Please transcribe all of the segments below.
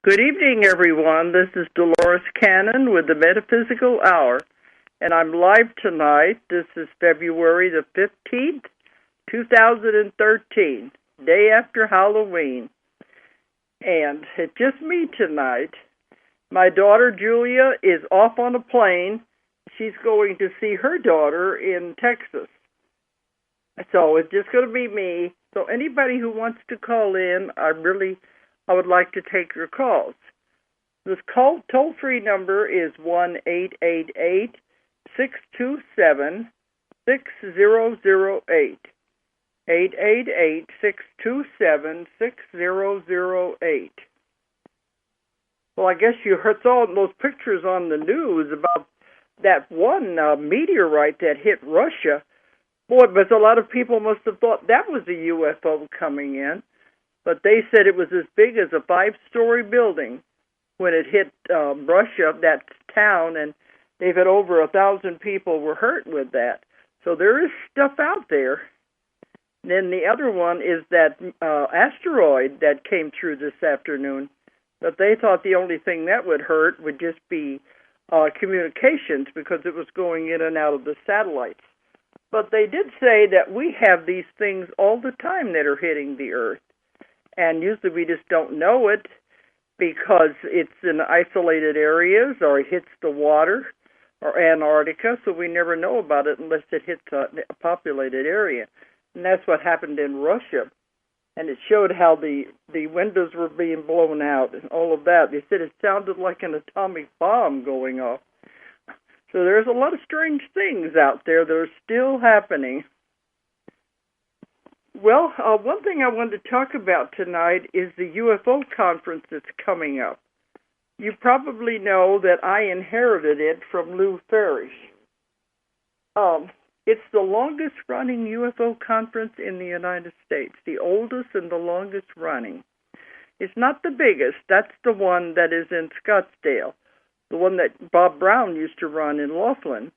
Good evening, everyone. This is Dolores Cannon with the Metaphysical Hour, and I'm live tonight. This is February the 15th, 2013, day after Halloween. And it's just me tonight. My daughter, Julia, is off on a plane. She's going to see her daughter in Texas. So it's just going to be me. So anybody who wants to call in, I would like to take your calls. This toll-free number is 1-888-627-6008. 888-627-6008. Well, I guess you saw those pictures on the news about that one meteorite that hit Russia. Boy, but a lot of people must have thought that was a UFO coming in. But they said it was as big as a 5-story building when it hit Russia, that town, and they've had over 1,000 people were hurt with that. So there is stuff out there. And then the other one is that asteroid that came through this afternoon, but they thought the only thing that would hurt would just be communications because it was going in and out of the satellites. But they did say that we have these things all the time that are hitting the Earth. And usually we just don't know it because it's in isolated areas or it hits the water or Antarctica, so we never know about it unless it hits a populated area. And that's what happened in Russia. And it showed how the windows were being blown out and all of that. They said it sounded like an atomic bomb going off. So there's a lot of strange things out there that are still happening. Well, one thing I wanted to talk about tonight is the UFO conference that's coming up. You probably know that I inherited it from Lou Farish. It's the longest-running UFO conference in the United States, the oldest and the longest-running. It's not the biggest. That's the one that is in Scottsdale, the one that Bob Brown used to run in Laughlin,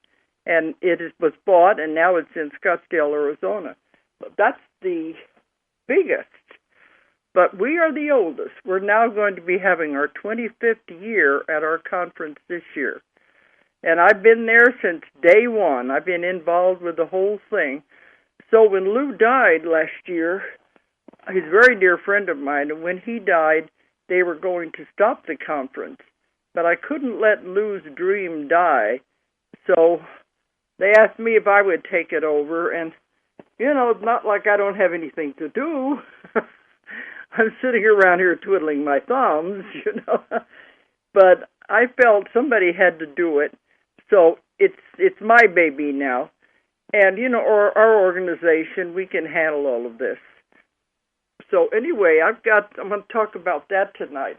and was bought, and now it's in Scottsdale, Arizona. That's the biggest, but we are the oldest. We're now going to be having our 25th year at our conference this year, and I've been there since day one. I've been involved with the whole thing. So when Lou died last year, he's a very dear friend of mine, and when he died, they were going to stop the conference, but I couldn't let Lou's dream die, so they asked me if I would take it over, and you know, it's not like I don't have anything to do. I'm sitting around here twiddling my thumbs, But I felt somebody had to do it, so it's my baby now. And, our organization, we can handle all of this. So anyway, I'm going to talk about that tonight.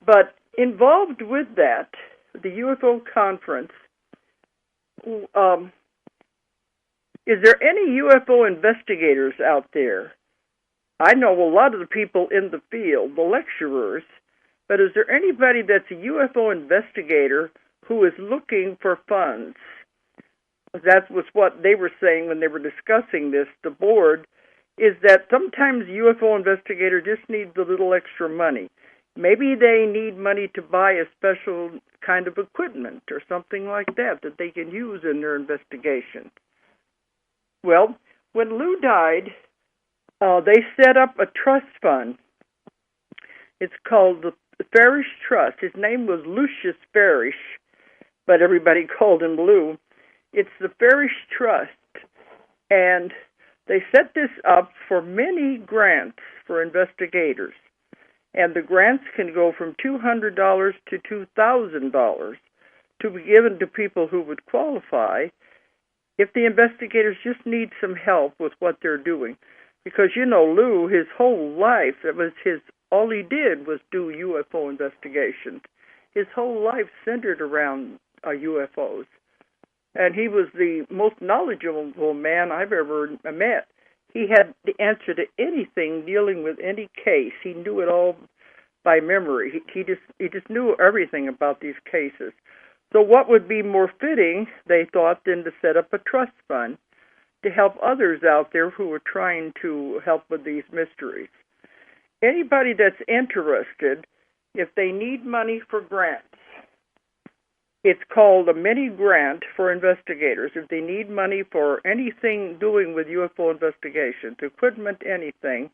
But involved with that, the UFO conference, is there any UFO investigators out there? I know a lot of the people in the field, the lecturers, but is there anybody that's a UFO investigator who is looking for funds? That was what they were saying when they were discussing this, the board, is that sometimes a UFO investigator just needs a little extra money. Maybe they need money to buy a special kind of equipment or something like that they can use in their investigation. Well, when Lou died, they set up a trust fund. It's called the Farish Trust. His name was Lucius Farish, but everybody called him Lou. It's the Farish Trust, and they set this up for many grants for investigators. And the grants can go from $200 to $2,000 to be given to people who would qualify if the investigators just need some help with what they're doing. Because, Lou, his whole life, all he did was do UFO investigations. His whole life centered around UFOs. And he was the most knowledgeable man I've ever met. He had the answer to anything dealing with any case. He knew it all by memory. He just knew everything about these cases. So what would be more fitting, they thought, than to set up a trust fund to help others out there who are trying to help with these mysteries. Anybody that's interested, if they need money for grants. It's called a mini grant for investigators. If they need money for anything doing with UFO investigations, equipment, anything,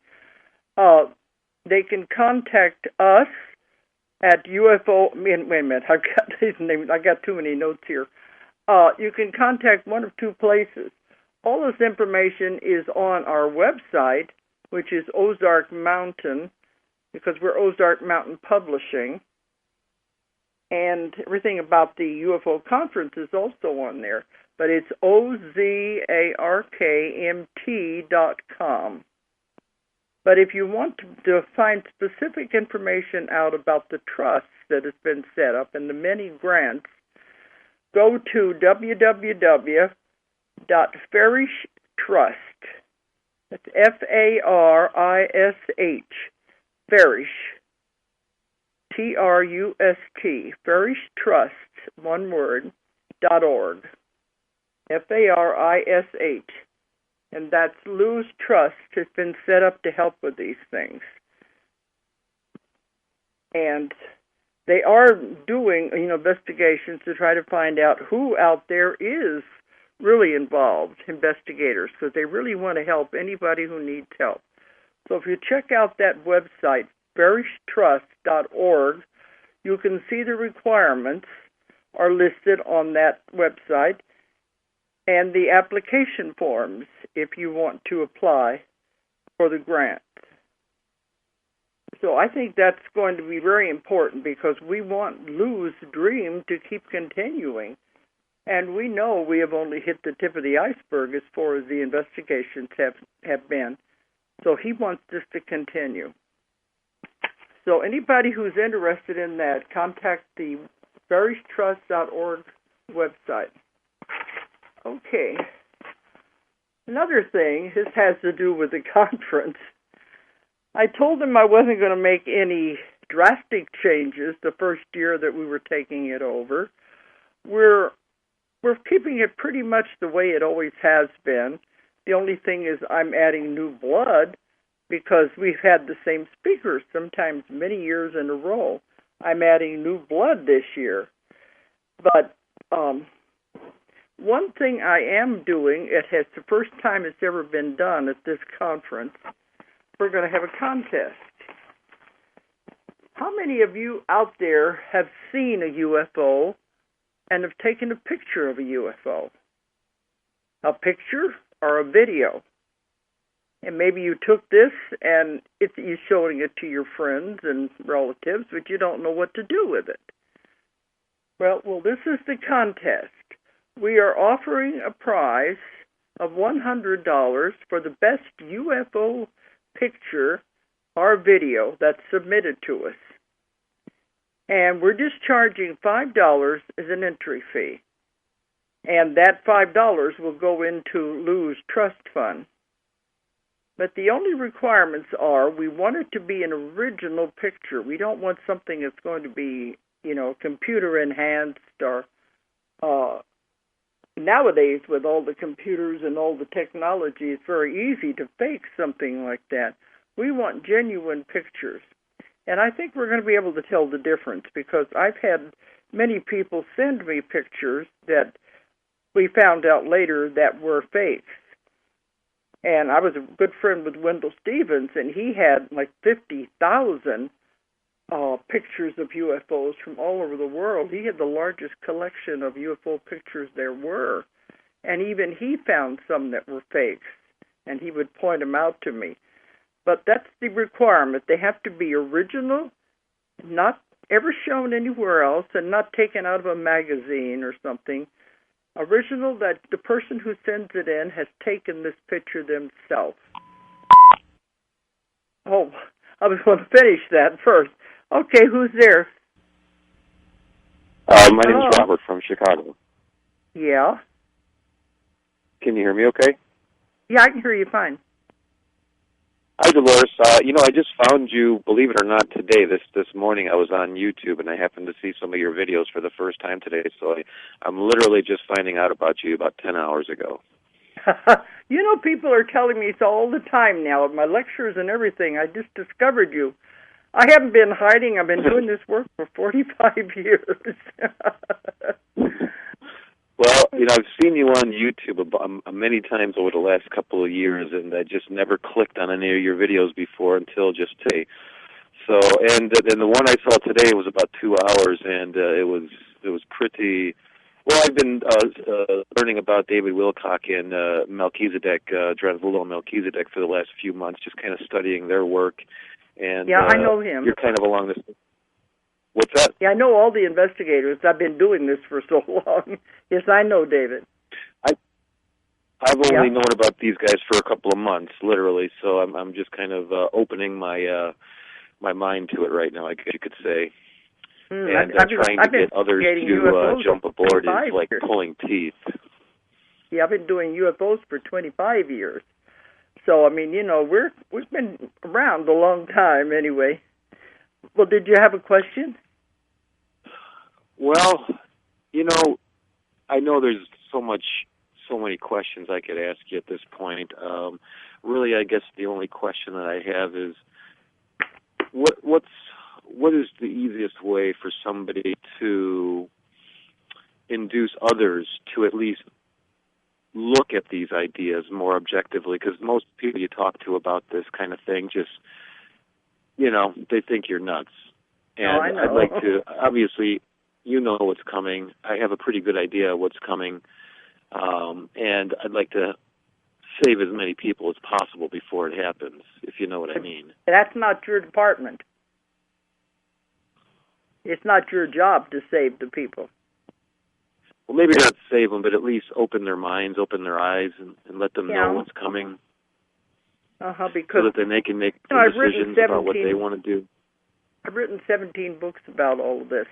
they can contact us at UFO. Wait a minute, I've got his name. I got too many notes here. You can contact one of two places. All this information is on our website, which is Ozark Mountain, because we're Ozark Mountain Publishing. And everything about the UFO conference is also on there. But it's OZARKMT.com. But if you want to find specific information out about the trust that has been set up and the many grants, go to www.farishtrust. That's F-A-R-I-S-H, Farish, T-R-U-S-T, Farishtrust, one word, .org, F-A-R-I-S-H. And that's Lou's Trust has been set up to help with these things. And they are doing, investigations to try to find out who out there is really involved, investigators, because they really want to help anybody who needs help. So if you check out that website, farishtrust.org, you can see the requirements are listed on that website and the application forms if you want to apply for the grant. So I think that's going to be very important because we want Lou's dream to keep continuing. And we know we have only hit the tip of the iceberg as far as the investigations have been. So he wants this to continue. So anybody who's interested in that, contact the farishtrust.org website. Okay. Another thing, this has to do with the conference. I told them I wasn't going to make any drastic changes the first year that we were taking it over. We're keeping it pretty much the way it always has been. The only thing is I'm adding new blood because we've had the same speakers sometimes many years in a row. I'm adding new blood this year. But one thing I am doing, it has the first time it's ever been done at this conference, we're going to have a contest. How many of you out there have seen a UFO and have taken a picture of a UFO? A picture or a video? And maybe you took this and you're showing it to your friends and relatives, but you don't know what to do with it. Well, this is the contest. We are offering a prize of $100 for the best UFO picture or video that's submitted to us. And we're just charging $5 as an entry fee. And that $5 will go into Lou's trust fund. But the only requirements are we want it to be an original picture. We don't want something that's going to be, computer enhanced or nowadays with all the computers and all the technology, it's very easy to fake something like that. We want genuine pictures. And I think we're going to be able to tell the difference because I've had many people send me pictures that we found out later that were fakes. And I was a good friend with Wendell Stevens, and he had like 50,000 pictures of UFOs from all over the world. He had the largest collection of UFO pictures there were. And even he found some that were fakes, and he would point them out to me. But that's the requirement. They have to be original, not ever shown anywhere else, and not taken out of a magazine or something. Original that the person who sends it in has taken this picture themselves. Oh, I was going to finish that first. Okay, who's there? My name is Robert from Chicago. Yeah? Can you hear me okay? Yeah, I can hear you fine. Hi, Dolores. I just found you, believe it or not, today. This morning I was on YouTube, and I happened to see some of your videos for the first time today, so I'm literally just finding out about you about 10 hours ago. People are telling me so all the time now at my lectures and everything. I just discovered you. I haven't been hiding. I've been doing this work for 45 years. Well, I've seen you on YouTube many times over the last couple of years, and I just never clicked on any of your videos before until just today. So, and the one I saw today was about 2 hours, and it was pretty. Well, I've been learning about David Wilcock and Melchizedek, Dracula Melchizedek, for the last few months, just kind of studying their work. And yeah, I know him. You're kind of along this. What's that? Yeah, I know all the investigators. I've been doing this for so long. Yes, I know David. I've only known about these guys for a couple of months, literally. So I'm just kind of opening my my mind to it right now, I guess you could say. And trying to get others to jump aboard is like pulling teeth. Yeah, I've been doing UFOs for 25 years. So I mean, we've been around a long time anyway. Well, did you have a question? Well, I know there's so many questions I could ask you at this point. Really, I guess the only question that I have is, what is the easiest way for somebody to induce others to at least look at these ideas more objectively? Because most people you talk to about this kind of thing just, they think you're nuts. And I know. I'd like to, obviously, what's coming. I have a pretty good idea of what's coming. And I'd like to save as many people as possible before it happens, if you know what I mean. That's not your department. It's not your job to save the people. Well, maybe not save them, but at least open their minds, open their eyes, and let them know what's coming. Because so that then they can make decisions about what they want to do. I've written 17 books about all of this.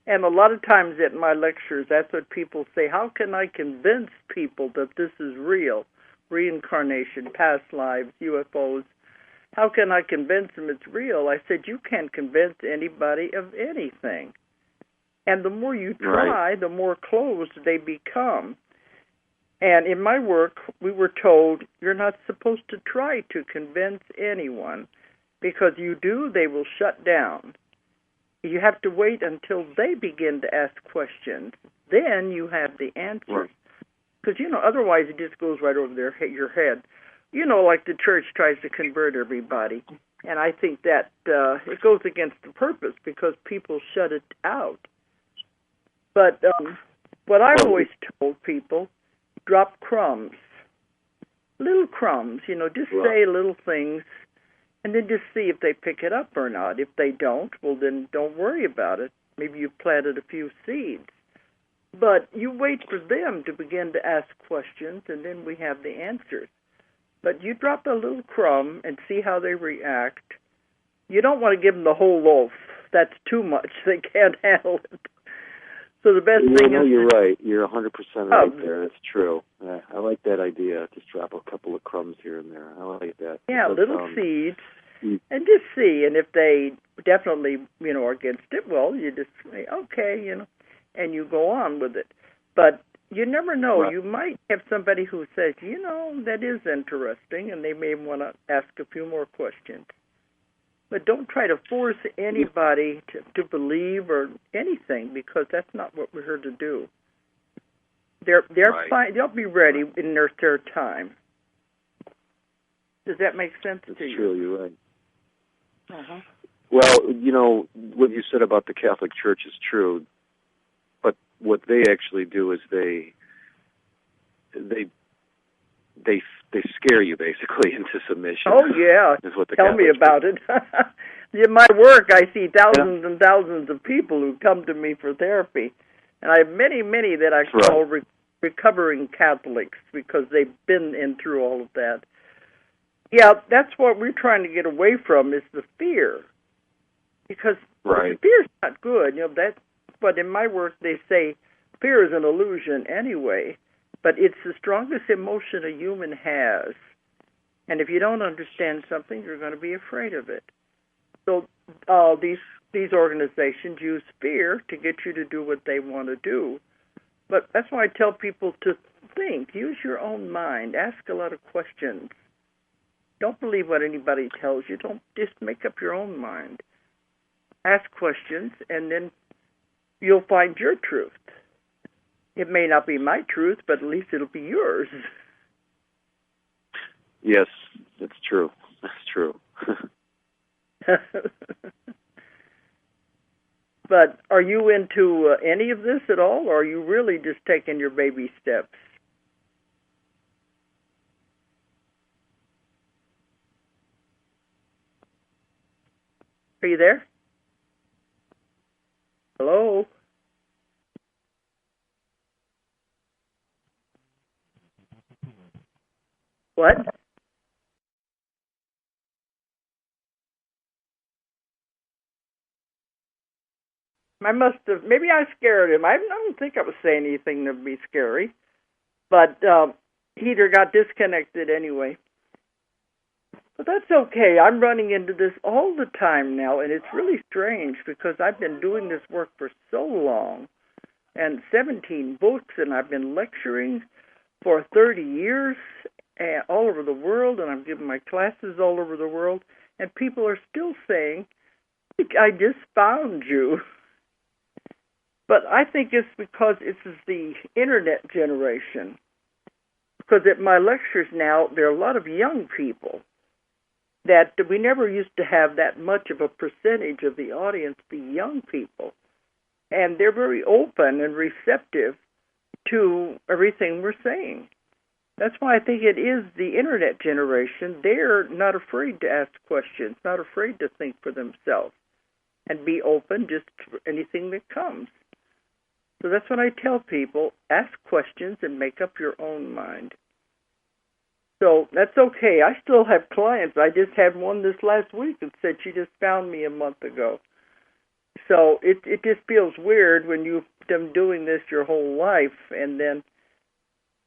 And a lot of times at my lectures, that's what people say. How can I convince people that this is real? Reincarnation, past lives, UFOs. How can I convince them it's real? I said, you can't convince anybody of anything. And the more you try, the more closed they become. And in my work, we were told, you're not supposed to try to convince anyone, because you do, they will shut down. You have to wait until they begin to ask questions. Then you have the answers. Because, otherwise it just goes right over your head. Like the church tries to convert everybody. And I think that it goes against the purpose because people shut it out. But what I've always told people, drop crumbs. Little crumbs, just say little things, and then just see if they pick it up or not. If they don't, well, then don't worry about it. Maybe you've planted a few seeds. But you wait for them to begin to ask questions, and then we have the answers. But you drop a little crumb and see how they react. You don't want to give them the whole loaf. That's too much. They can't handle it. So the best thing is... you're right. You're 100% right there. That's true. I like that idea. Just drop a couple of crumbs here and there. I like that. Yeah, little seeds. And just see. And if they definitely, are against it, well, you just say, okay, and you go on with it. But you never know. Right. You might have somebody who says, that is interesting, and they may want to ask a few more questions. But don't try to force anybody to believe or anything, because that's not what we're here to do. They're fine. They'll be ready in their time. Does that make sense to you? That's true. You're right. Uh-huh. Well, what you said about the Catholic Church is true, but what they actually do is they scare you basically into submission. Oh yeah, tell me about it. In my work, I see thousands and thousands of people who come to me for therapy, and I have many that I call recovering Catholics because they've been in through all of that. Yeah, that's what we're trying to get away from, is the fear, because fear's not good. But in my work they say fear is an illusion anyway. But it's the strongest emotion a human has. And if you don't understand something, you're going to be afraid of it. So these organizations use fear to get you to do what they want to do. But that's why I tell people to think. Use your own mind. Ask a lot of questions. Don't believe what anybody tells you. Don't just make up your own mind. ask questions, and then you'll find your truth. It may not be my truth, but at least it'll be yours. Yes, that's true. That's true. But are you into any of this at all, or are you really just taking your baby steps? Are you there? Hello? What? I must have, maybe I scared him. I don't think I was saying anything that would be scary. But he either got disconnected anyway. But that's okay. I'm running into this all the time now, and it's really strange because I've been doing this work for so long, and 17 books, and I've been lecturing for 30 years all over the world, and I'm giving my classes all over the world, and people are still saying, I just found you. But I think it's because it's the internet generation. Because at my lectures now, there are a lot of young people that we never used to have that much of a percentage of the audience be young people. And they're very open and receptive to everything we're saying. That's why I think it is the internet generation. They're not afraid to ask questions, not afraid to think for themselves, and be open just for anything that comes. So that's what I tell people, ask questions and make up your own mind. So that's okay. I still have clients. I just had one this last week that said she just found me a month ago. So it just feels weird when you've been doing this your whole life, and then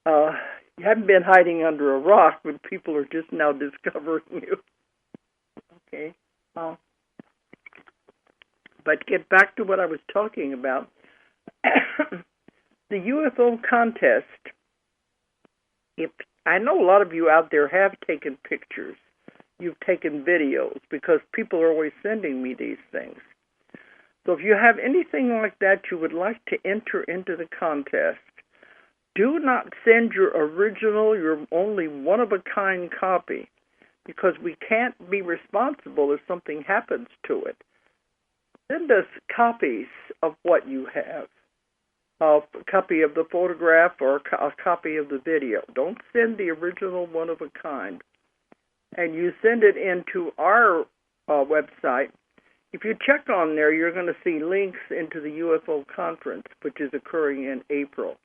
you haven't been hiding under a rock, but people are just now discovering you. Okay. But get back to what I was talking about. The UFO contest, I know a lot of you out there have taken pictures. You've taken videos because people are always sending me these things. So if you have anything like that you would like to enter into the contest, do not send your original, your only one-of-a-kind copy, because we can't be responsible if something happens to it. Send us copies of what you have. A copy of the photograph or a copy of the video. Don't send the original one-of-a-kind. And you send it into our website. If you check on there, you're going to see links into the UFO conference, which is occurring in April.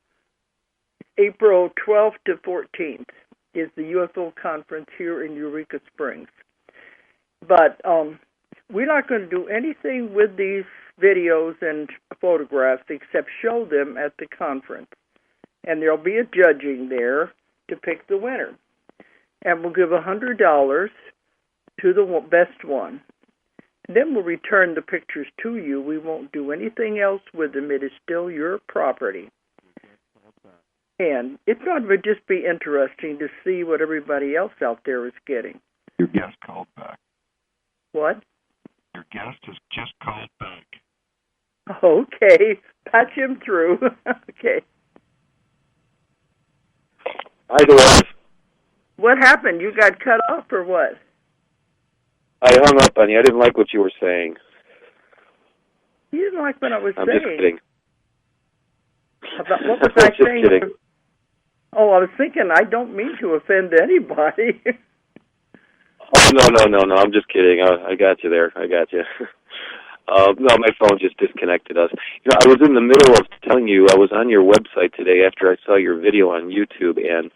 April 12th to 14th is the UFO conference here in Eureka Springs. But we're not going to do anything with these videos and photographs except show them at the conference. And there'll be a judging there to pick the winner. And we'll give $100 to the best one. And then we'll return the pictures to you. We won't do anything else with them. It is still your property. And it's going to just be interesting to see what everybody else out there is getting. Your guest called back. What? Your guest has just called back. Okay. Patch him through. Okay. Hi, Dolores. What happened? You got cut off or what? I hung up on you. I didn't like what you were saying. You didn't like what I was I'm saying. just kidding. What was I just saying? kidding. Oh, I was thinking I don't mean to offend anybody. Oh, no. I'm just kidding. I got you there. I got you. No, my phone just disconnected us. You know, I was in the middle of telling you I was on your website today after I saw your video on YouTube, and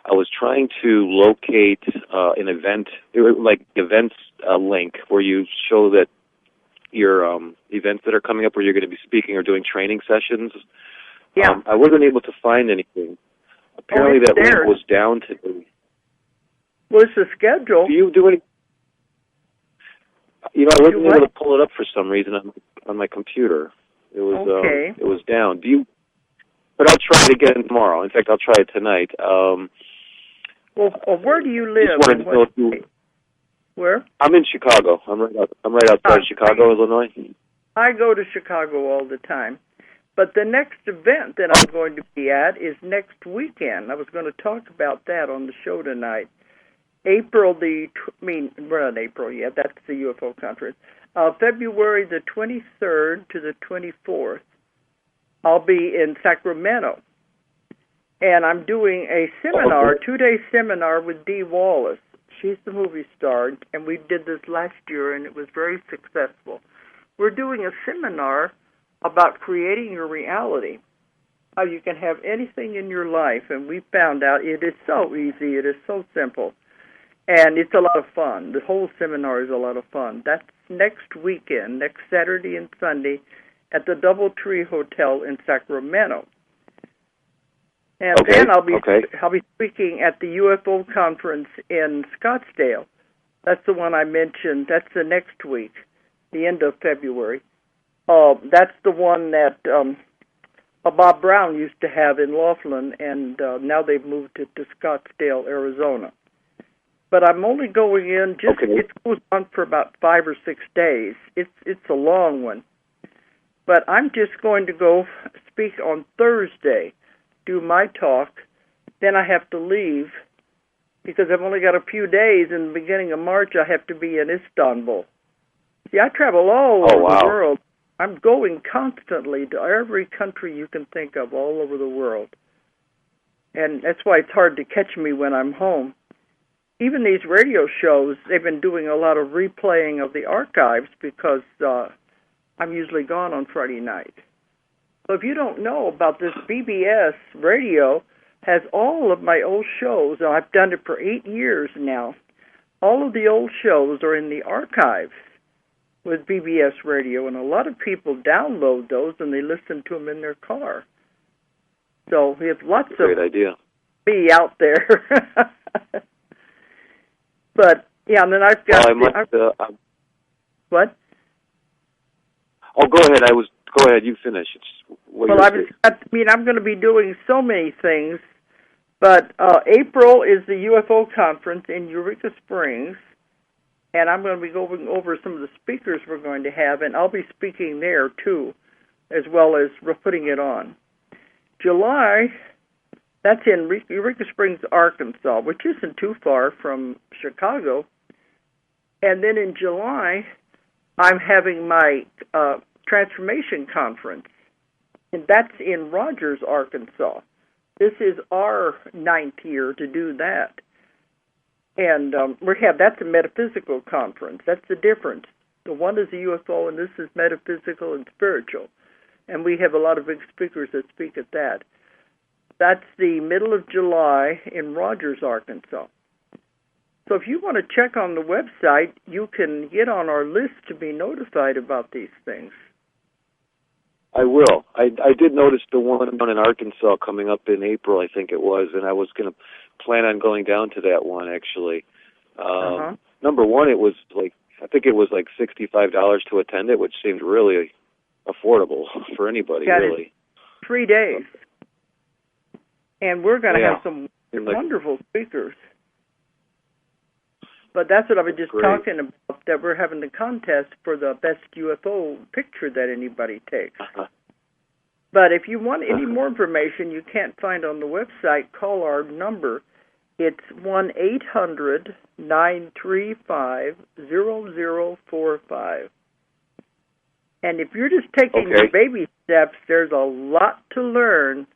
I was trying to locate an event, like events link, where you show that your events that are coming up where you're going to be speaking or doing training sessions. Yeah. I wasn't able to find anything. Apparently that there. link was down today. Well, it's a schedule. Do you do any? You know, I wasn't able to pull it up for some reason on my computer. It was okay. It was down. But I'll try it again tomorrow. In fact, I'll try it tonight. Well, where do you live? Just wanted to know if you, where? I'm in Chicago. I'm right outside Chicago, Illinois. I go to Chicago all the time. But the next event that I'm going to be at is next weekend. I was going to talk about that on the show tonight. We're not April yet. That's the UFO conference. February the 23rd to the 24th, I'll be in Sacramento. And I'm doing a seminar, 2-day seminar with Dee Wallace. She's the movie star, and we did this last year, and it was very successful. We're doing a seminar about creating your reality, how you can have anything in your life, and we found out it is so easy, it is so simple, and it's a lot of fun. The whole seminar is a lot of fun. That's next weekend, next Saturday and Sunday, at the DoubleTree Hotel in Sacramento. And then I'll be speaking at the UFO conference in Scottsdale. That's the one I mentioned. That's the next week, the end of February. That's the one that Bob Brown used to have in Laughlin, and now they've moved it to Scottsdale, Arizona. But I'm only going in, it goes on for about 5 or 6 days. It's a long one. But I'm just going to go speak on Thursday, do my talk. Then I have to leave because I've only got a few days. In the beginning of March, I have to be in Istanbul. See, I travel all over the world. I'm going constantly to every country you can think of all over the world. And that's why it's hard to catch me when I'm home. Even these radio shows, they've been doing a lot of replaying of the archives because I'm usually gone on Friday night. So if you don't know about this, BBS radio has all of my old shows. I've done it for 8 years now. All of the old shows are in the archives with BBS radio, and a lot of people download those and they listen to them in their car. So we have lots Great idea. Me out there. But yeah, and then I've got. What? Oh, go ahead. Go ahead. You finish. I'm going to be doing so many things, but April is the UFO conference in Eureka Springs. And I'm going to be going over some of the speakers we're going to have, and I'll be speaking there, too, as well as putting it on. July, that's in Eureka Springs, Arkansas, which isn't too far from Chicago. And then in July, I'm having my transformation conference, and that's in Rogers, Arkansas. This is our 9th year to do that. And that's a metaphysical conference. That's the difference. The one is a UFO, and this is metaphysical and spiritual. And we have a lot of big speakers that speak at that. That's the middle of July in Rogers, Arkansas. So if you want to check on the website, you can get on our list to be notified about these things. I will. I did notice the one down in Arkansas coming up in April, I think it was, and I was going to plan on going down to that one, actually. Number one, I think it was like $65 to attend it, which seemed really affordable for anybody, really. 3 days. And we're going to have some wonderful speakers. But that's what I was just talking about, that we're having the contest for the best UFO picture that anybody takes. But if you want any more information you can't find on the website, call our number. It's 1-800-935-0045. And if you're just taking your baby steps, there's a lot to learn.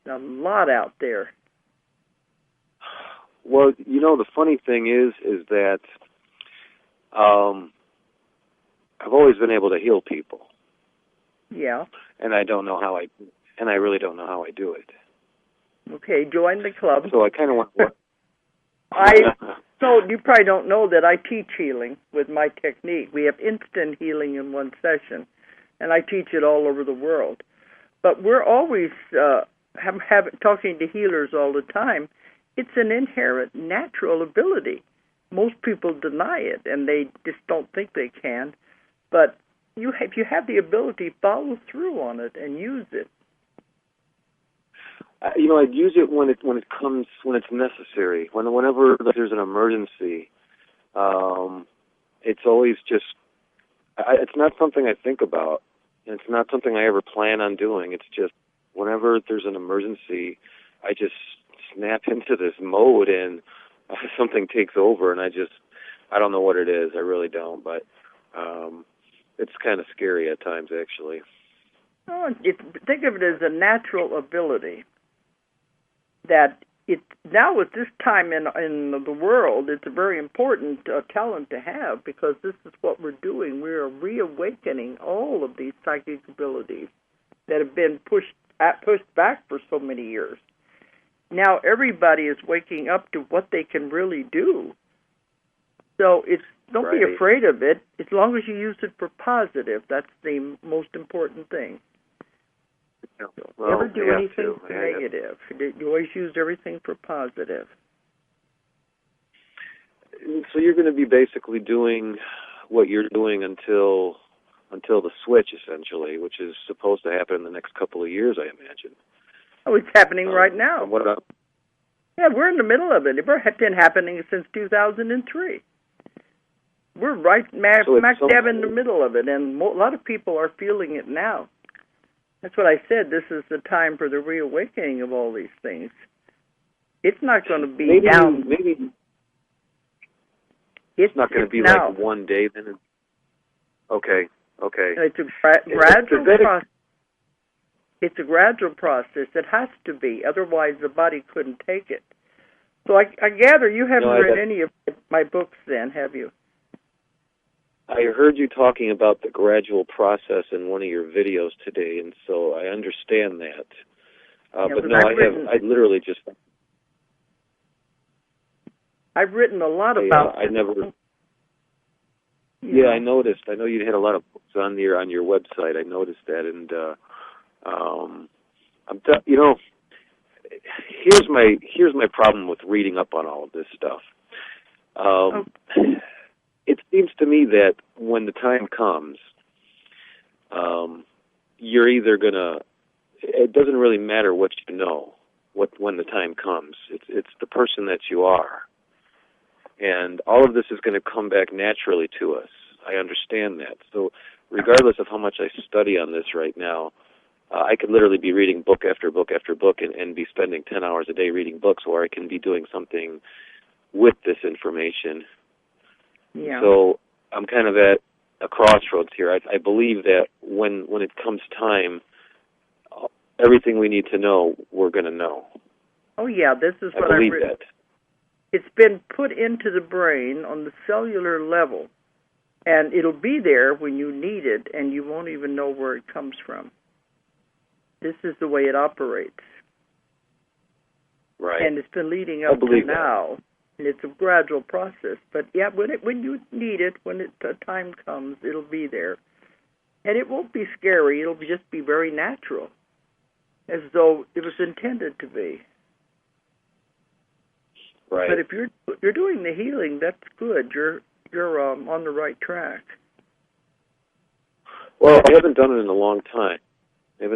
A lot out there. Well, the funny thing is that I've always been able to heal people. Yeah. And I really don't know how I do it. Okay, join the club. So I kind of want. So you probably don't know that I teach healing with my technique. We have instant healing in one session, and I teach it all over the world. But we're always talking to healers all the time. It's an inherent natural ability. Most people deny it, and they just don't think they can. But if you have the ability, follow through on it and use it. I'd use it when it's necessary. Whenever there's an emergency, it's always just it's not something I think about, and it's not something I ever plan on doing. It's just whenever there's an emergency, I just snap into this mode, and something takes over, and I don't know what it is. I really don't, but it's kind of scary at times, actually. Oh, think of it as a natural ability that now at this time in the world, it's a very important talent to have, because this is what we're doing. We are reawakening all of these psychic abilities that have been pushed back for so many years. Now everybody is waking up to what they can really do. So don't be afraid of it, as long as you use it for positive. That's the most important thing. Well, never do anything for negative. You always use everything for positive. So you're going to be basically doing what you're doing until the switch, essentially, which is supposed to happen in the next couple of years, I imagine. Oh, it's happening right now. What about? Yeah, we're in the middle of it. It's been happening since 2003. We're right smack dab in the middle of it, and a lot of people are feeling it now. That's what I said. This is the time for the reawakening of all these things. It's not going to be down. Maybe it's not going to be now. Like one day. Then. Okay. It's a gradual process. It's a gradual process. It has to be. Otherwise, the body couldn't take it. So I gather you haven't read any of my books then, have you? I heard you talking about the gradual process in one of your videos today, and so I understand that. But no, I literally just... I've written a lot about I never... Yeah, I noticed. I know you had a lot of books on your website. I noticed that, and here's my problem with reading up on all of this stuff. It seems to me that when the time comes, you're either gonna. It doesn't really matter what you know. When the time comes, it's the person that you are, and all of this is going to come back naturally to us. I understand that. So, regardless of how much I study on this right now, I could literally be reading book after book after book and be spending 10 hours a day reading books, or I can be doing something with this information. Yeah. So I'm kind of at a crossroads here. I believe that when it comes time, everything we need to know, we're going to know. Oh, yeah, this is what I believe that. It's been put into the brain on the cellular level, and it'll be there when you need it, and you won't even know where it comes from. This is the way it operates. Right. And it's been leading up to now. And it's a gradual process. But, yeah, when you need it, when the time comes, it'll be there. And it won't be scary. It'll just be very natural, as though it was intended to be. Right. But if you're doing the healing, that's good. You're on the right track. Well, I haven't done it in a long time. It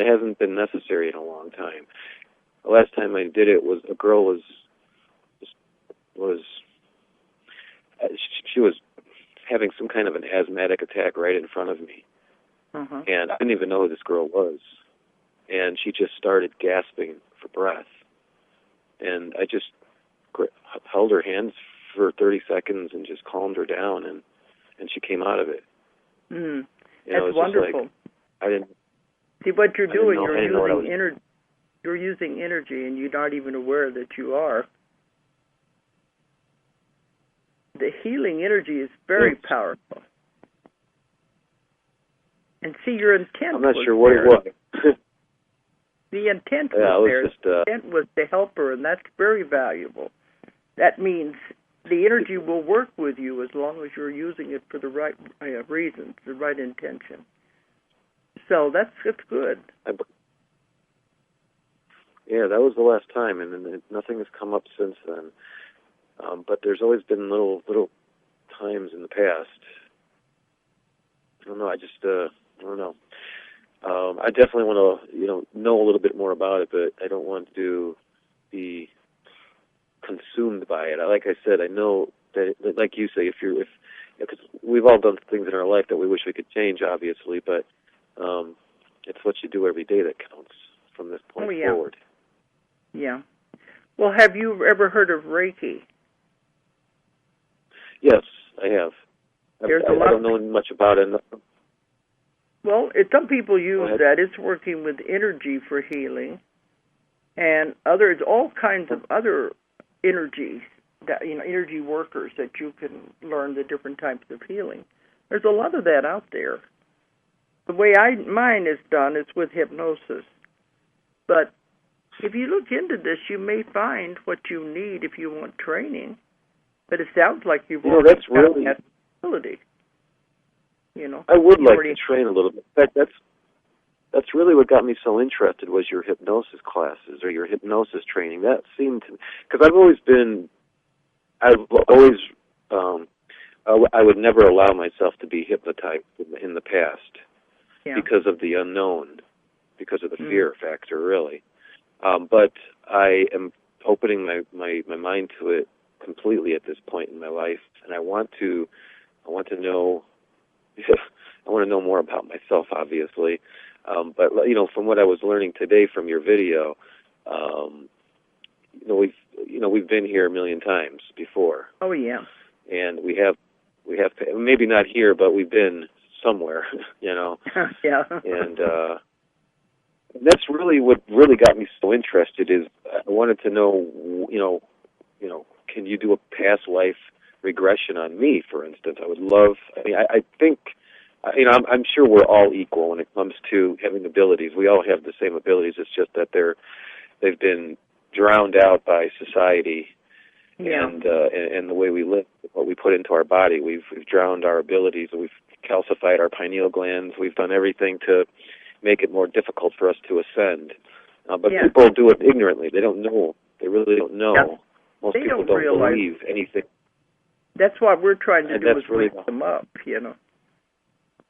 hasn't been necessary in a long time. The last time I did it was a girl was she was having some kind of an asthmatic attack right in front of me. Uh-huh. And I didn't even know who this girl was. And she just started gasping for breath. And I just held her hands for 30 seconds and just calmed her down, and she came out of it. Mm. That's wonderful. Like, I didn't see what you're doing. You're using energy, and you're not even aware that you are. The healing energy is very powerful. And see, your intent. I'm not sure what it was. The intent was there. The intent was to help her, and that's very valuable. That means the energy will work with you as long as you're using it for the right reasons, the right intention. So that's good. Yeah, that was the last time, and then nothing has come up since then. But there's always been little times in the past. I don't know. I don't know. I definitely want to, know a little bit more about it, but I don't want to be consumed by it. Like I said, I know that, like you say, if because we've all done things in our life that we wish we could change, obviously, but it's what you do every day that counts from this point forward. Yeah. Well, have you ever heard of Reiki? Yes, I have. I don't know much about it. Well, some people use that. It's working with energy for healing, and all kinds of other energies that energy workers that you can learn the different types of healing. There's a lot of that out there. The way mine is done is with hypnosis, but if you look into this, you may find what you need if you want training. But it sounds like you've already got that ability. I would like to train a little bit. In fact, that's really what got me so interested was your hypnosis classes or your hypnosis training. That seemed to, because I would never allow myself to be hypnotized in the past because of the unknown, because of the fear factor, really. But I am opening my mind to it completely at this point in my life, and I want to know. I want to know more about myself, obviously. But from what I was learning today from your video, we've been here a million times before. Oh yeah. And we have maybe not here, but we've been somewhere. Yeah. And that's really what really got me so interested. Is I wanted to know, can you do a past life regression on me, for instance? I would love. I think, I'm sure we're all equal when it comes to having abilities. We all have the same abilities. It's just that they've been drowned out by society and the way we live, what we put into our body. We've drowned our abilities. We've calcified our pineal glands. We've done everything to make it more difficult for us to ascend. But people do it ignorantly. They don't know. They really don't know. Yeah. Most people don't believe anything. That's what we're trying to do, is wake them up,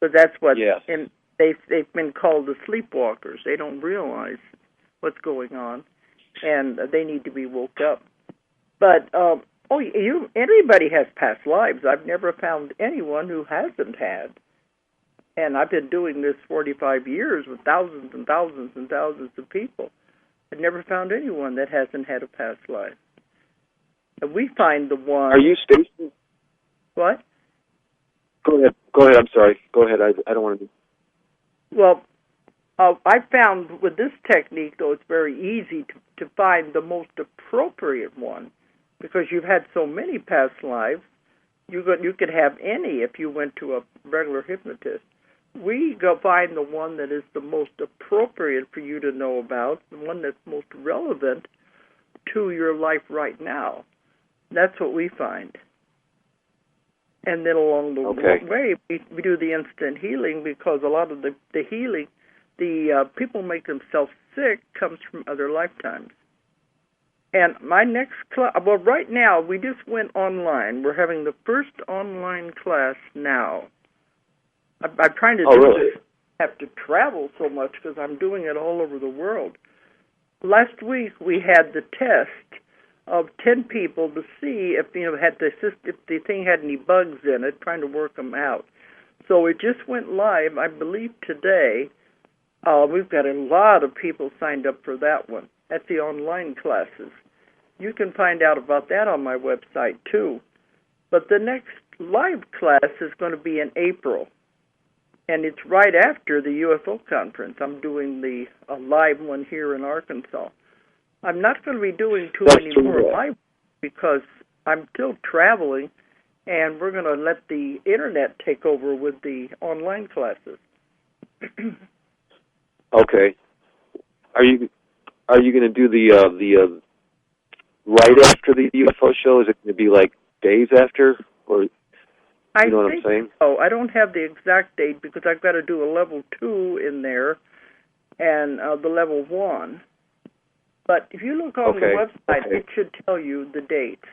So that's what, and they've been called the sleepwalkers. They don't realize what's going on, and they need to be woke up. But everybody has past lives. I've never found anyone who hasn't had. And I've been doing this 45 years with thousands and thousands and thousands of people. I've never found anyone that hasn't had a past life. And we find the one... Are you Stacy? What? Go ahead. I'm sorry. Go ahead. I don't want to... Well, I found with this technique, though, it's very easy to find the most appropriate one, because you've had so many past lives. You could have any if you went to a regular hypnotist. We go find the one that is the most appropriate for you to know about, the one that's most relevant to your life right now. That's what we find. And then along the way, we do the instant healing, because a lot of the healing, people make themselves sick, comes from other lifetimes. And my next class, well, right now, we just went online. We're having the first online class now. I'm trying to do this. I have to travel so much because I'm doing it all over the world. Last week, we had the test of 10 people to see if if the thing had any bugs in it, trying to work them out. So it just went live, I believe, today. We've got a lot of people signed up for that one. That's the online classes. You can find out about that on my website, too. But the next live class is going to be in April, and it's right after the UFO conference. I'm doing the live one here in Arkansas. I'm not going to be doing too many more live because I'm still traveling, and we're going to let the Internet take over with the online classes. Okay. Are you going to do the right after the UFO show? Is it going to be like days after, or you know what I'm saying? Oh, I don't have the exact date because I've got to do a level 2 in there and the level 1. But if you look on the website, it should tell you the dates.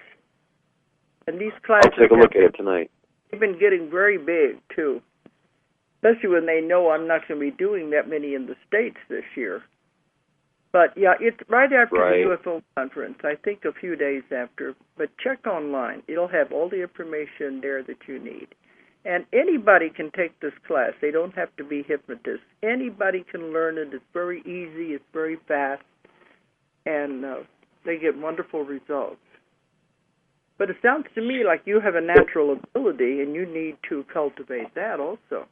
And these classes, I'll take a look at it tonight. They've been getting very big too, especially when they know I'm not going to be doing that many in the States this year. But, yeah, it's right after the UFO conference, I think a few days after. But check online. It'll have all the information there that you need. And anybody can take this class. They don't have to be hypnotists. Anybody can learn it. It's very easy. It's very fast. And they get wonderful results. But it sounds to me like you have a natural ability, and you need to cultivate that also.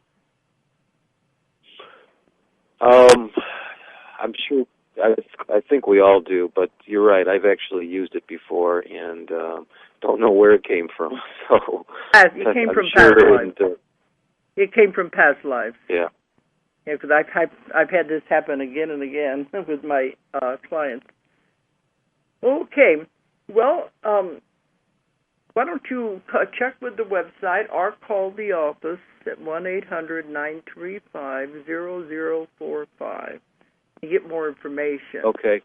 I'm sure. I think we all do, but you're right. I've actually used it before, and don't know where it came from. So it came from past lives. It came from past lives. Yeah. Yeah, because I've had this happen again and again with my clients. Okay. Well, why don't you check with the website or call the office at 1-800-935-0045 and get more information. Okay.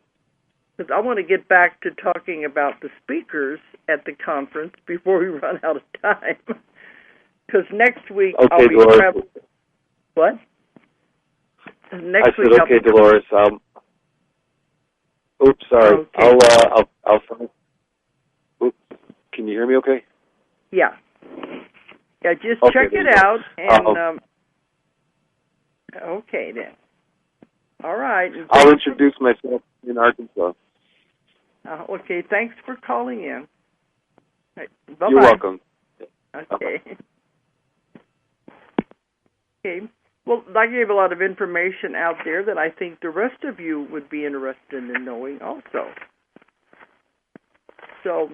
Because I want to get back to talking about the speakers at the conference before we run out of time. Because next week I'll be traveling. What? Next week I'll be Dolores. Oops, sorry. Okay. I'll. Oops. Can you hear me? Okay. Yeah. Yeah. Just okay, check it out, and okay then. All right. I'll introduce myself in Arkansas. Okay. Thanks for calling in. Right, bye-bye. You're welcome. Okay. Okay. Well, I gave a lot of information out there that I think the rest of you would be interested in knowing also. So,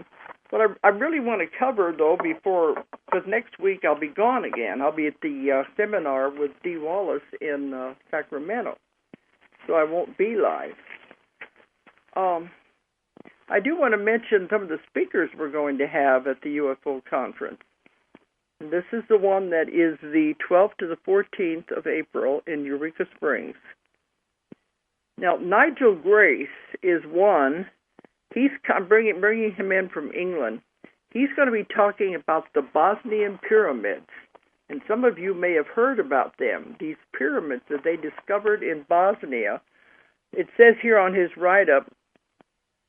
what I really want to cover, though, because next week I'll be gone again. I'll be at the seminar with Dee Wallace in Sacramento, so I won't be live. I do want to mention some of the speakers we're going to have at the UFO conference. This is the one that is the 12th to the 14th of April in Eureka Springs. Now, Nigel Grace is one. I'm bringing him in from England. He's going to be talking about the Bosnian pyramids. And some of you may have heard about them, these pyramids that they discovered in Bosnia. It says here on his write-up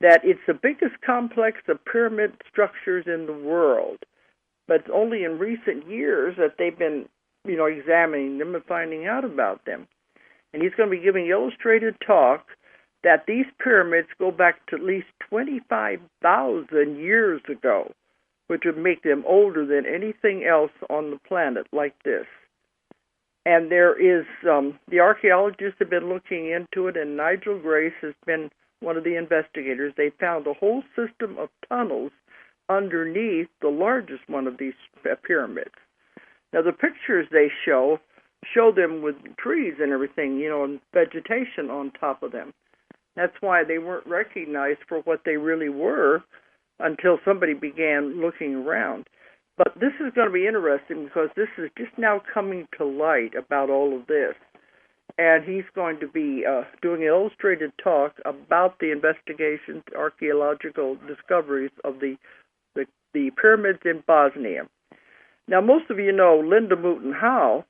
that it's the biggest complex of pyramid structures in the world. But it's only in recent years that they've been, examining them and finding out about them. And he's going to be giving illustrated talk that these pyramids go back to at least 25,000 years ago, which would make them older than anything else on the planet like this. And there is, the archaeologists have been looking into it, and Nigel Grace has been one of the investigators. They found a whole system of tunnels underneath the largest one of these pyramids. Now, the pictures they show them with trees and everything, and vegetation on top of them. That's why they weren't recognized for what they really were until somebody began looking around. But this is going to be interesting because this is just now coming to light about all of this. And he's going to be doing an illustrated talk about the investigations, archaeological discoveries of the pyramids in Bosnia. Now, most of you know Linda Moulton Howe.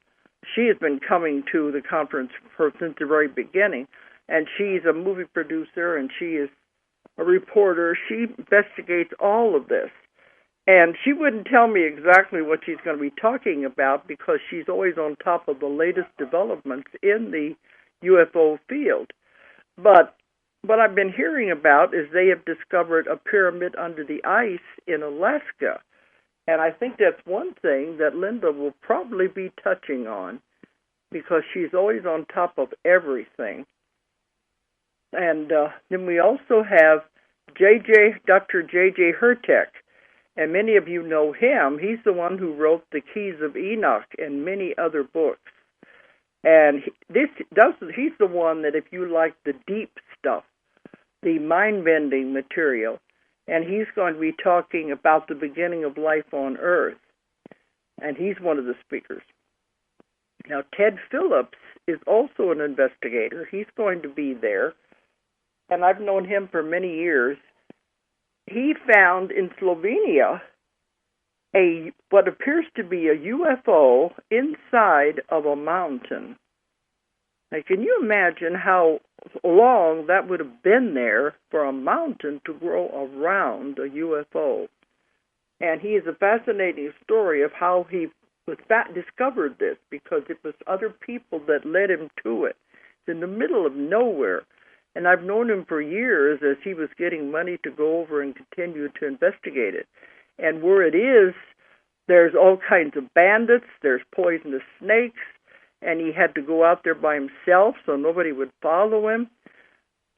She has been coming to the conference since the very beginning, and she's a movie producer, and she is a reporter. She investigates all of this. And she wouldn't tell me exactly what she's going to be talking about because she's always on top of the latest developments in the UFO field. But what I've been hearing about is they have discovered a pyramid under the ice in Alaska. And I think that's one thing that Linda will probably be touching on because she's always on top of everything. And then we also have Dr. J.J. Hertek. And many of you know him. He's the one who wrote The Keys of Enoch and many other books. And he's the one that if you like the deep stuff, the mind-bending material, and he's going to be talking about the beginning of life on Earth. And he's one of the speakers. Now, Ted Phillips is also an investigator. He's going to be there. And I've known him for many years. He found in Slovenia what appears to be a UFO inside of a mountain. Now, can you imagine how long that would have been there for a mountain to grow around a UFO? And he has a fascinating story of how he discovered this because it was other people that led him to it. It's in the middle of nowhere. And I've known him for years as he was getting money to go over and continue to investigate it. And where it is, there's all kinds of bandits, there's poisonous snakes, and he had to go out there by himself so nobody would follow him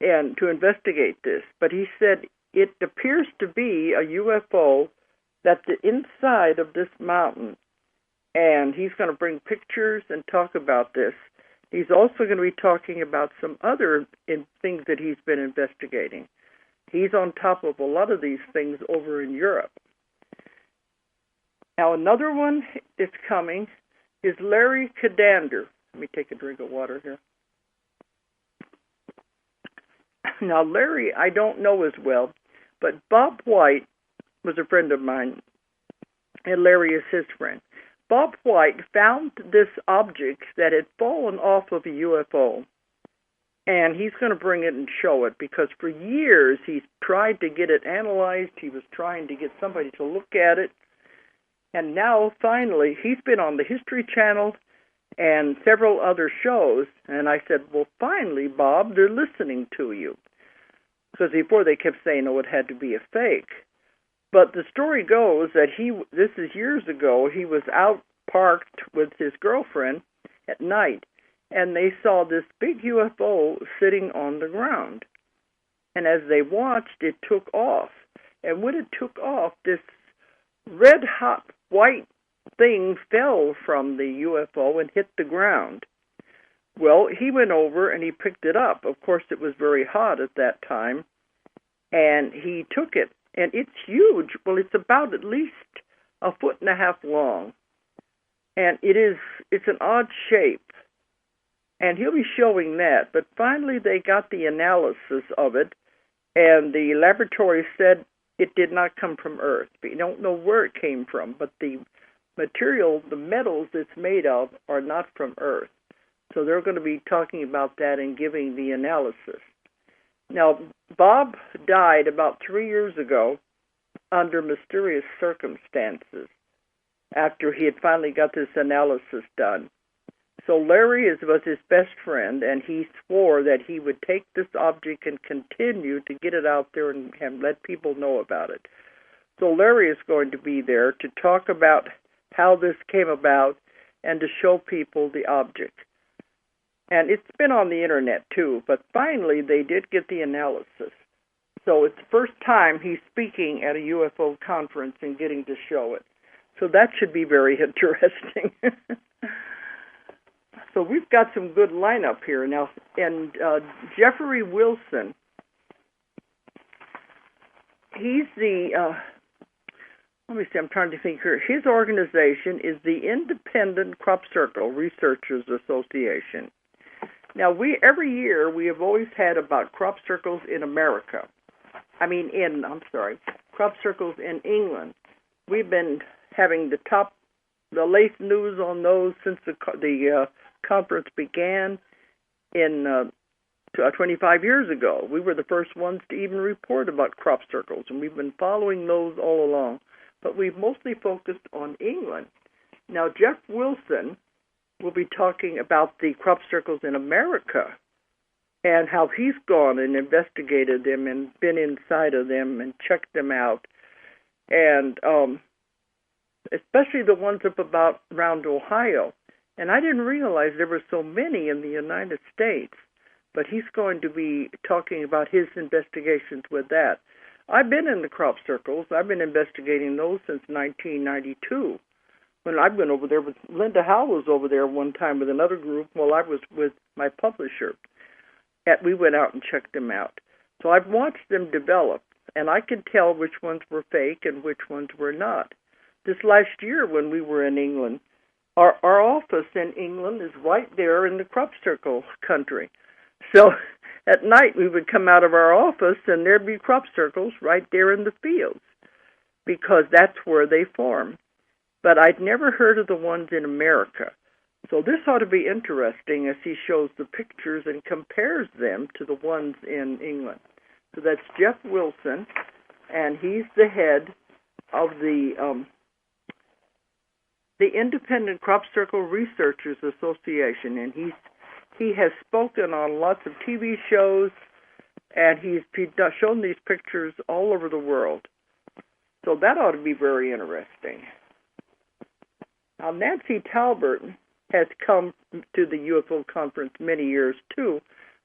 and to investigate this. But he said it appears to be a UFO that's the inside of this mountain. And he's going to bring pictures and talk about this. He's also going to be talking about some other things that he's been investigating. He's on top of a lot of these things over in Europe. Now, another one that's coming is Larry Kadander. Let me take a drink of water here. Now, Larry, I don't know as well, but Bob White was a friend of mine, and Larry is his friend. Bob White found this object that had fallen off of a UFO, and he's going to bring it and show it because for years he's tried to get it analyzed. He was trying to get somebody to look at it, and now finally he's been on the History Channel and several other shows, and I said, well, finally, Bob, they're listening to you. Because before they kept saying, oh, it had to be a fake. But the story goes that this is years ago, he was out parked with his girlfriend at night, and they saw this big UFO sitting on the ground. And as they watched, it took off. And when it took off, this red-hot white thing fell from the UFO and hit the ground. Well, he went over and he picked it up. Of course, it was very hot at that time, and he took it. And it's huge. Well, it's about at least 1.5 feet long. And it's an odd shape. And he'll be showing that. But finally they got the analysis of it, and the laboratory said it did not come from Earth. We don't know where it came from, but the material, the metals it's made of, are not from Earth. So they're going to be talking about that and giving the analysis. Now, Bob died about 3 years ago under mysterious circumstances after he had finally got this analysis done. So Larry was his best friend, and he swore that he would take this object and continue to get it out there and let people know about it. So Larry is going to be there to talk about how this came about and to show people the object. And it's been on the internet, too, but finally they did get the analysis. So it's the first time he's speaking at a UFO conference and getting to show it. So that should be very interesting. So we've got some good lineup here now. And Jeffrey Wilson, he's the, let me see, I'm trying to think here. His organization is the Independent Crop Circle Researchers Association. Now, every year we have always had about crop circles in America. Crop circles in England. We've been having the latest news on those since the conference began in 25 years ago. We were the first ones to even report about crop circles, and we've been following those all along. But we've mostly focused on England. Now, Jeff Wilson will be talking about the crop circles in America and how he's gone and investigated them and been inside of them and checked them out. And especially the ones up about around Ohio. And I didn't realize there were so many in the United States, but he's going to be talking about his investigations with that. I've been in the crop circles. I've been investigating those since 1992. When I went over there with Linda Howe was over there one time with another group while I was with my publisher. We went out and checked them out. So I've watched them develop, and I could tell which ones were fake and which ones were not. This last year when we were in England, our office in England is right there in the crop circle country. So at night we would come out of our office and there'd be crop circles right there in the fields because that's where they form. But I'd never heard of the ones in America. So this ought to be interesting as he shows the pictures and compares them to the ones in England. So that's Jeff Wilson, and he's the head of the the Independent Crop Circle Researchers Association, and he has spoken on lots of TV shows, and he's shown these pictures all over the world. So that ought to be very interesting. Now, Nancy Talbert has come to the UFO conference many years, too.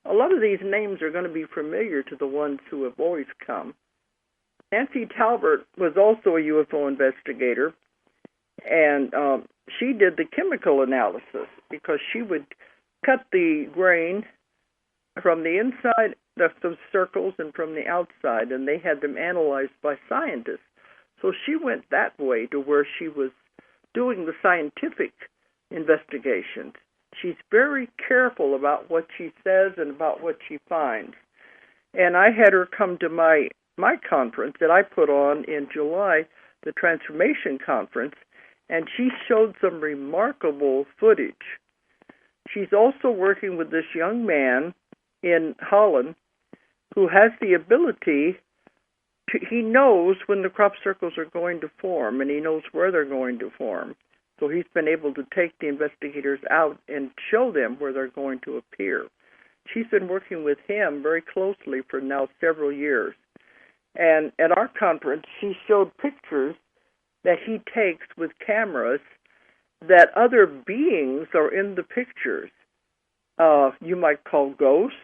A lot of these names are going to be familiar to the ones who have always come. Nancy Talbert was also a UFO investigator, and she did the chemical analysis because she would cut the grain from the inside of the circles and from the outside, and they had them analyzed by scientists. So she went that way to where she was doing the scientific investigations. She's very careful about what she says and about what she finds. And I had her come to my conference that I put on in July, the Transformation Conference, and she showed some remarkable footage. She's also working with this young man in Holland who has the ability to, he knows when the crop circles are going to form, and he knows where they're going to form. So he's been able to take the investigators out and show them where they're going to appear. She's been working with him very closely for now several years. And at our conference, she showed pictures that he takes with cameras that other beings are in the pictures. You might call ghosts,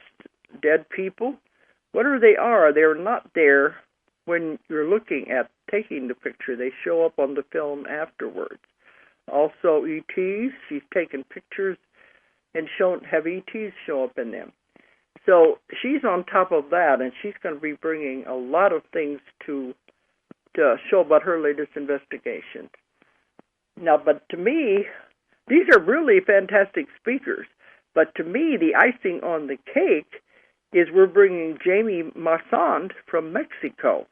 dead people. Whatever they are, they're not there when you're looking at taking the picture. They show up on the film afterwards. Also, ETs, she's taken pictures and have ETs show up in them. So she's on top of that, and she's going to be bringing a lot of things to show about her latest investigations. Now, but to me, these are really fantastic speakers. But to me, the icing on the cake is we're bringing Jamie Marsand from Mexico.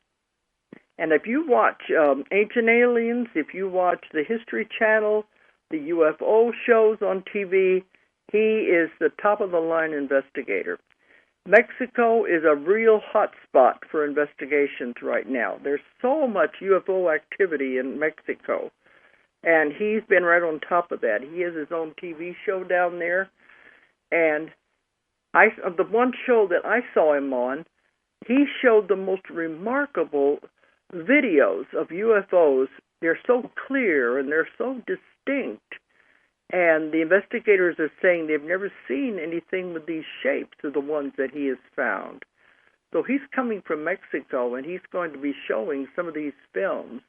And if you watch Ancient Aliens, if you watch the History Channel, the UFO shows on TV, he is the top-of-the-line investigator. Mexico is a real hot spot for investigations right now. There's so much UFO activity in Mexico, and he's been right on top of that. He has his own TV show down there, and the one show that I saw him on, he showed the most remarkable videos of UFOs. They're so clear and they're so distinct, and the investigators are saying they've never seen anything with these shapes of the ones that he has found. So he's coming from Mexico, and he's going to be showing some of these films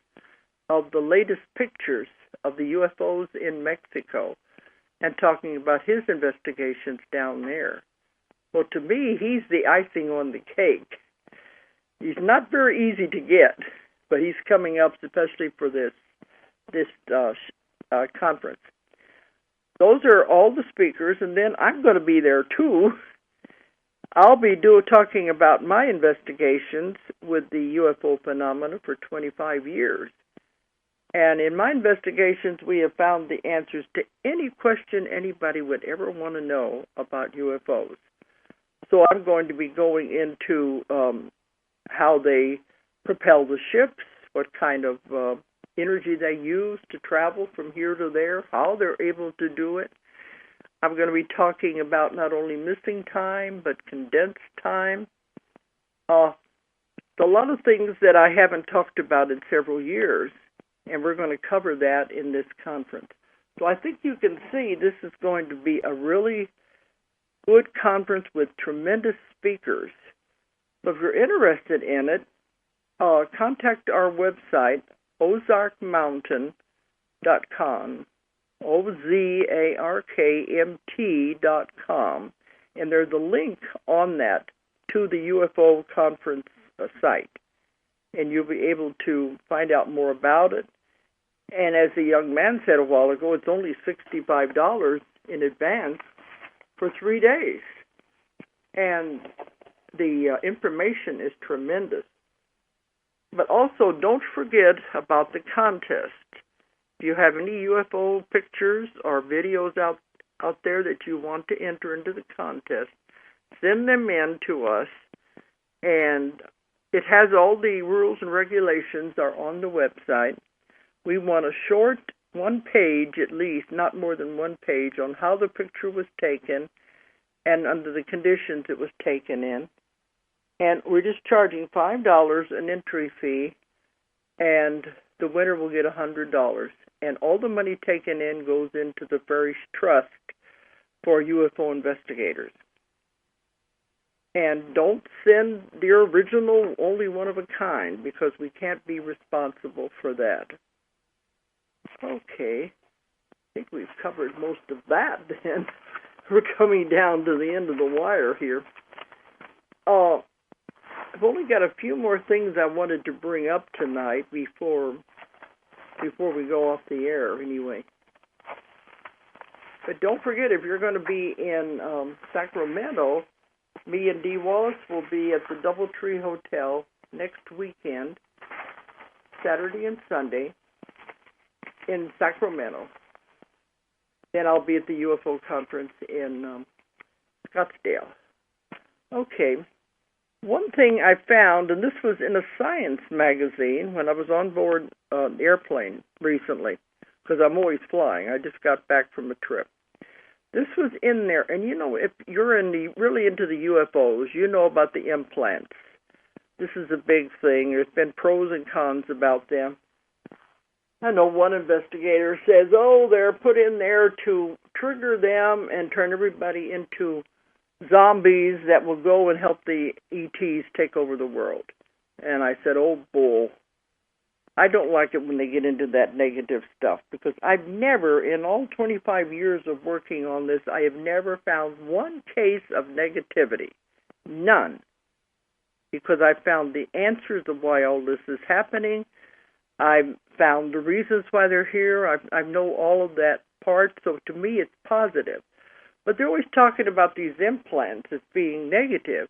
of the latest pictures of the UFOs in Mexico and talking about his investigations down there. Well, to me, he's the icing on the cake. He's not very easy to get, but he's coming up especially for this conference. Those are all the speakers, and then I'm going to be there too. I'll be talking about my investigations with the UFO phenomena for 25 years. And in my investigations, we have found the answers to any question anybody would ever want to know about UFOs. So I'm going to be going into how they propel the ships, what kind of energy they use to travel from here to there, how they're able to do it. I'm going to be talking about not only missing time, but condensed time. A lot of things that I haven't talked about in several years, and we're going to cover that in this conference. So I think you can see this is going to be a really good conference with tremendous speakers. So if you're interested in it, contact our website, ozarkmountain.com, OZARKMT.com, and there's a link on that to the UFO conference site, and you'll be able to find out more about it. And as the young man said a while ago, it's only $65 in advance for 3 days, and the information is tremendous. But also, don't forget about the contest. If you have any UFO pictures or videos out there that you want to enter into the contest, send them in to us, and it has all the rules and regulations are on the website. We want a short one page at least, not more than one page, on how the picture was taken and under the conditions it was taken in. And we're just charging $5 an entry fee, and the winner will get $100. And all the money taken in goes into the Parish Trust for UFO investigators. And don't send the original, only one of a kind, because we can't be responsible for that. Okay. I think we've covered most of that then. We're coming down to the end of the wire here. I've only got a few more things I wanted to bring up tonight before we go off the air anyway. But don't forget, if you're going to be in Sacramento, me and Dee Wallace will be at the Doubletree Hotel next weekend, Saturday and Sunday, in Sacramento. Then I'll be at the UFO conference in Scottsdale. Okay. One thing I found, and this was in a science magazine when I was on board an airplane recently, because I'm always flying. I just got back from a trip. This was in there, and you know, if you're really into the UFOs, you know about the implants. This is a big thing. There's been pros and cons about them. I know one investigator says, they're put in there to trigger them and turn everybody into zombies that will go and help the ETs take over the world. And I said, bull. I don't like it when they get into that negative stuff, because I've never, in all 25 years of working on this, I have never found one case of negativity. None. Because I found the answers of why all this is happening. I've found the reasons why they're here. I know all of that part, so to me it's positive. But they're always talking about these implants as being negative.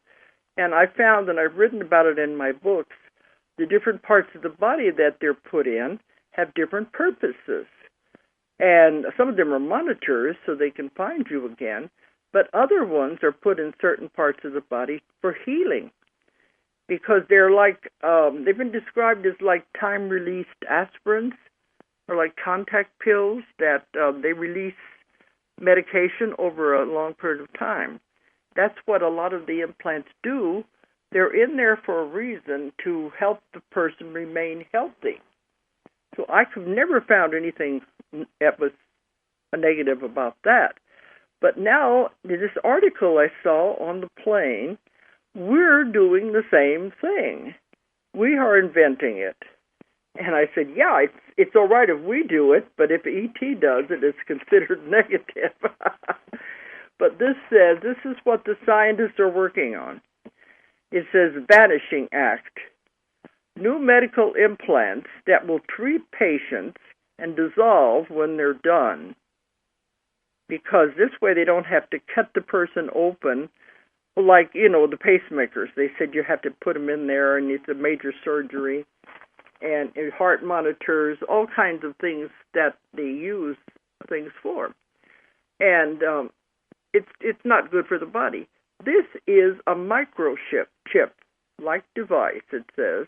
And I found, and I've written about it in my books, the different parts of the body that they're put in have different purposes. And some of them are monitors so they can find you again, but other ones are put in certain parts of the body for healing. Because they're like, they've been described as like time-released aspirins, or like contact pills that they release medication over a long period of time. That's what a lot of the implants do. They're in there for a reason, to help the person remain healthy. So I've never found anything that was a negative about that. But now, this article I saw on the plane, we're doing the same thing. We are inventing it. And I said, yeah, it's all right if we do it, but if E.T. does it, it's considered negative. But this says, this is what the scientists are working on. It says, Vanishing Act. New medical implants that will treat patients and dissolve when they're done. Because this way they don't have to cut the person open, like, the pacemakers. They said you have to put them in there, and it's a major surgery. And heart monitors, all kinds of things that they use things for. And it's not good for the body. This is a microchip-like device, it says.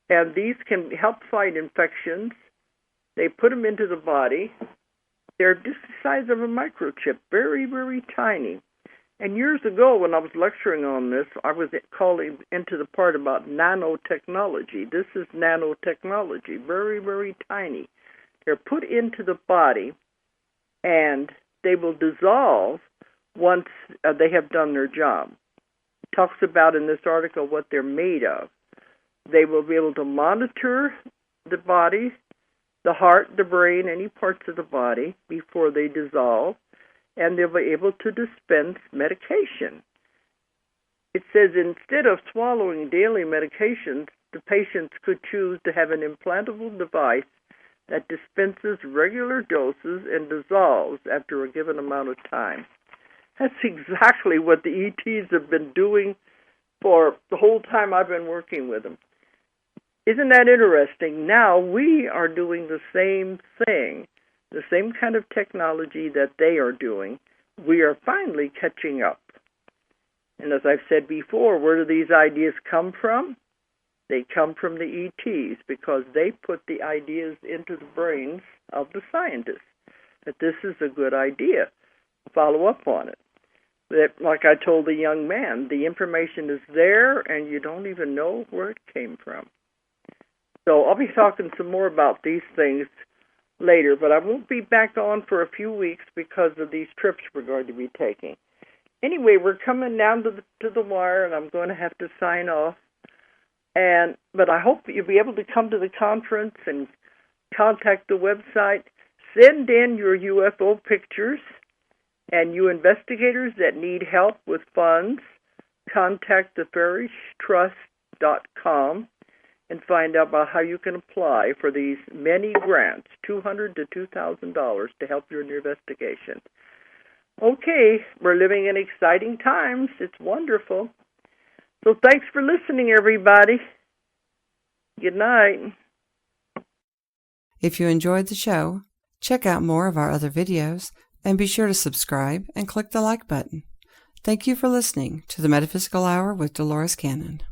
And these can help fight infections. They put them into the body. They're just the size of a microchip, very, very tiny. And years ago, when I was lecturing on this, I was calling into the part about nanotechnology. This is nanotechnology, very, very tiny. They're put into the body, and they will dissolve once they have done their job. It talks about in this article what they're made of. They will be able to monitor the body, the heart, the brain, any parts of the body before they dissolve, and they'll be able to dispense medication. It says instead of swallowing daily medications, the patients could choose to have an implantable device that dispenses regular doses and dissolves after a given amount of time. That's exactly what the ETs have been doing for the whole time I've been working with them. Isn't that interesting? Now we are doing the same thing, the same kind of technology that they are doing. We are finally catching up. And as I've said before, where do these ideas come from? They come from the ETs because they put the ideas into the brains of the scientists that this is a good idea. Follow up on it. That, like I told the young man, the information is there and you don't even know where it came from. So I'll be talking some more about these things later, but I won't be back on for a few weeks because of these trips we're going to be taking. Anyway, we're coming down to the wire, and I'm going to have to sign off. But I hope you'll be able to come to the conference and contact the website. Send in your UFO pictures, and you investigators that need help with funds, contact thefairishtrust.com and find out about how you can apply for these many grants, $200 to $2,000, to help your investigation. Okay, we're living in exciting times. It's wonderful. So thanks for listening, everybody. Good night. If you enjoyed the show, check out more of our other videos and be sure to subscribe and click the like button. Thank you for listening to the Metaphysical Hour with Dolores Cannon.